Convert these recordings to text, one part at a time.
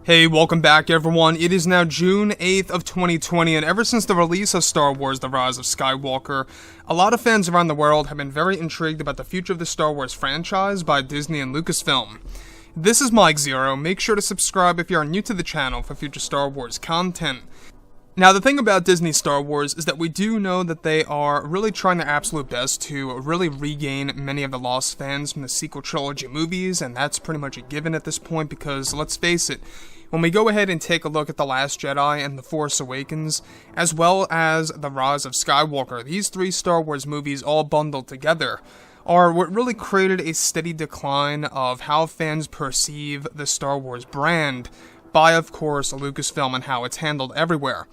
Hey, welcome back everyone. It is now June 8th of 2020, and ever since the release of Star Wars: The Rise of Skywalker, a lot of fans around the world have been very intrigued about the future of the Star Wars franchise by Disney and Lucasfilm. This is Mike Zero. Make sure to subscribe if you are new to the channel for future Star Wars content. Now, the thing about Disney Star Wars is that we do know that they are really trying their absolute best to really regain many of the lost fans from the sequel trilogy movies, and that's pretty much a given at this point because, let's face it, when we go ahead and take a look at The Last Jedi and The Force Awakens, as well as The Rise of Skywalker, these three Star Wars movies all bundled together are what really created a steady decline of how fans perceive the Star Wars brand by, of course, Lucasfilm and how it's handled everywhere.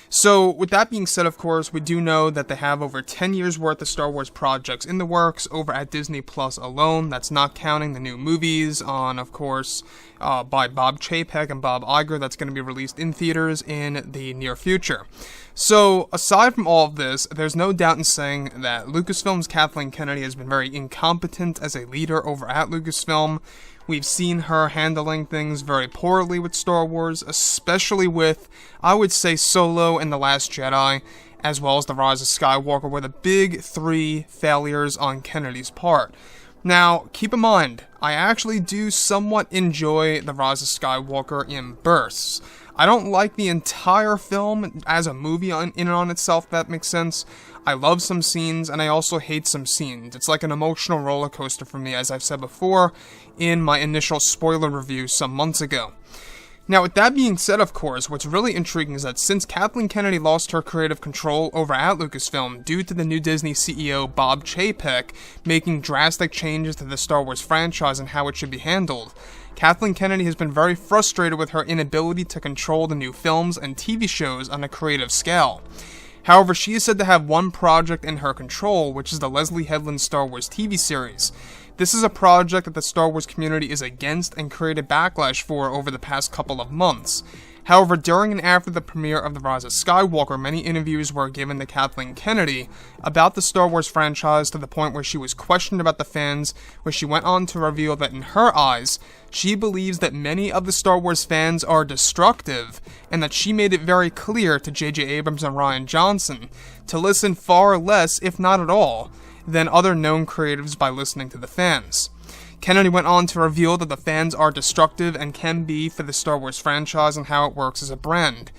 So, with that being said, of course, we do know that they have over 10 years worth of Star Wars projects in the works over at Disney Plus alone. That's not counting the new movies on, of course, by Bob Chapek and Bob Iger that's going to be released in theaters in the near future. So, aside from all of this, there's no doubt in saying that Lucasfilm's Kathleen Kennedy has been very incompetent as a leader over at Lucasfilm. We've seen her handling things very poorly with Star Wars, especially with, I would say, Solo and The Last Jedi, as well as The Rise of Skywalker, were the big three failures on Kennedy's part. Now, keep in mind, I actually do somewhat enjoy The Rise of Skywalker in bursts. I don't like the entire film as a movie in and on itself, if that makes sense. I love some scenes, and I also hate some scenes. It's like an emotional roller coaster for me, as I've said before in my initial spoiler review some months ago. Now, with that being said, of course, what's really intriguing is that since Kathleen Kennedy lost her creative control over at Lucasfilm due to the new Disney CEO Bob Chapek making drastic changes to the Star Wars franchise and how it should be handled, Kathleen Kennedy has been very frustrated with her inability to control the new films and TV shows on a creative scale. However, she is said to have one project in her control, which is the Leslie Headland Star Wars TV series. This is a project that the Star Wars community is against and created backlash for over the past couple of months. However, during and after the premiere of The Rise of Skywalker, many interviews were given to Kathleen Kennedy about the Star Wars franchise to the point where she was questioned about the fans, where she went on to reveal that in her eyes, she believes that many of the Star Wars fans are destructive, and that she made it very clear to J.J. Abrams and Rian Johnson to listen far less, if not at all, than other known creatives by listening to the fans. Kennedy went on to reveal that the fans are destructive and can be for the Star Wars franchise and how it works as a brand.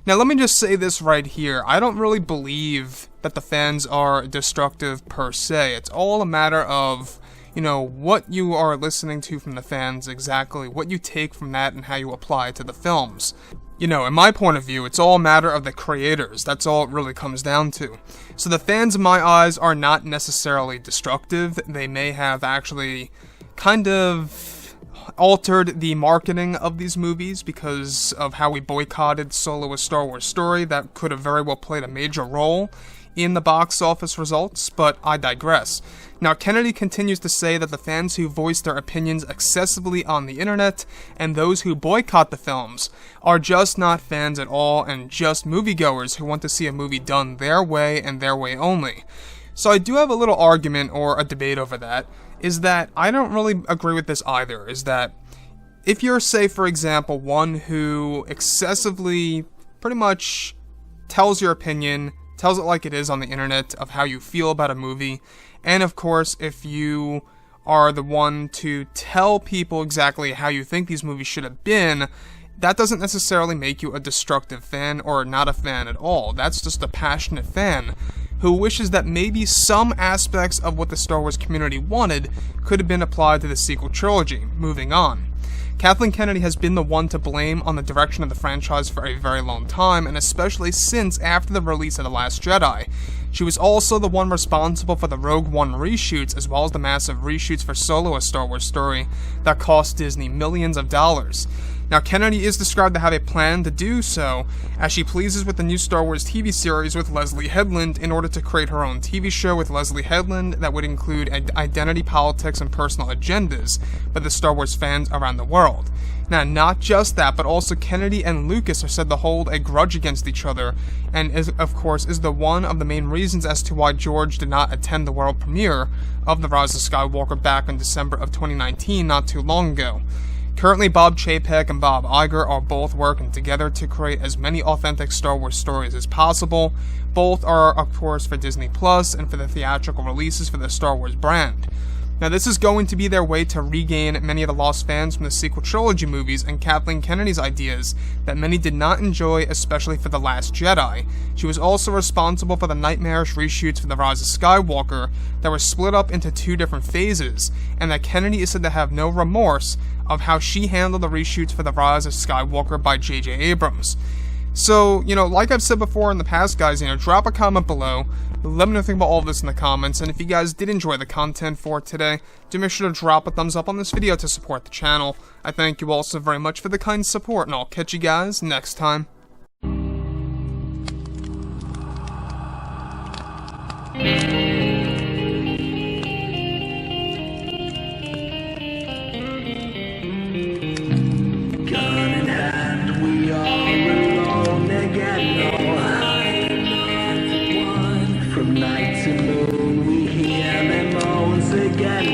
Now, let me just say this right here. I don't really believe that the fans are destructive per se. It's all a matter of, what you are listening to from the fans exactly, what you take from that and how you apply it to the films. In my point of view, it's all a matter of the creators. That's all it really comes down to. So the fans, in my eyes, are not necessarily destructive. They may have actually kind of altered the marketing of these movies because of how we boycotted Solo: A Star Wars Story. That could have very well played a major role in the box office results, but I digress. Now, Kennedy continues to say that the fans who voice their opinions excessively on the internet and those who boycott the films are just not fans at all and just moviegoers who want to see a movie done their way and their way only. So I do have a little argument or a debate over that, is that I don't really agree with this either, is that if you're, say, for example, one who excessively pretty much tells your opinion, tells it like it is on the internet of how you feel about a movie, and of course, if you are the one to tell people exactly how you think these movies should have been, that doesn't necessarily make you a destructive fan or not a fan at all. That's just a passionate fan who wishes that maybe some aspects of what the Star Wars community wanted could have been applied to the sequel trilogy. Moving on. Kathleen Kennedy has been the one to blame on the direction of the franchise for a very long time, and especially since after the release of The Last Jedi. She was also the one responsible for the Rogue One reshoots, as well as the massive reshoots for Solo: A Star Wars Story that cost Disney millions of dollars. Now, Kennedy is described to have a plan to do so, as she pleases with the new Star Wars TV series with Leslie Headland in order to create her own TV show with Leslie Headland that would include identity politics and personal agendas for the Star Wars fans around the world. Now, not just that, but also Kennedy and Lucas are said to hold a grudge against each other, and of course is the one of the main reasons as to why George did not attend the world premiere of The Rise of Skywalker back in December of 2019, not too long ago. Currently, Bob Chapek and Bob Iger are both working together to create as many authentic Star Wars stories as possible. Both are, of course, for Disney Plus and for the theatrical releases for the Star Wars brand. Now, this is going to be their way to regain many of the lost fans from the sequel trilogy movies and Kathleen Kennedy's ideas that many did not enjoy, especially for The Last Jedi. She was also responsible for the nightmarish reshoots for The Rise of Skywalker that were split up into 2 different phases, and that Kennedy is said to have no remorse of how she handled the reshoots for The Rise of Skywalker by J.J. Abrams. So, like I've said before in the past, guys, drop a comment below. Let me know what you think about all of this in the comments, and if you guys did enjoy the content for today, do make sure to drop a thumbs up on this video to support the channel. I thank you all so very much for the kind support, and I'll catch you guys next time. From night to moon we hear them moans again.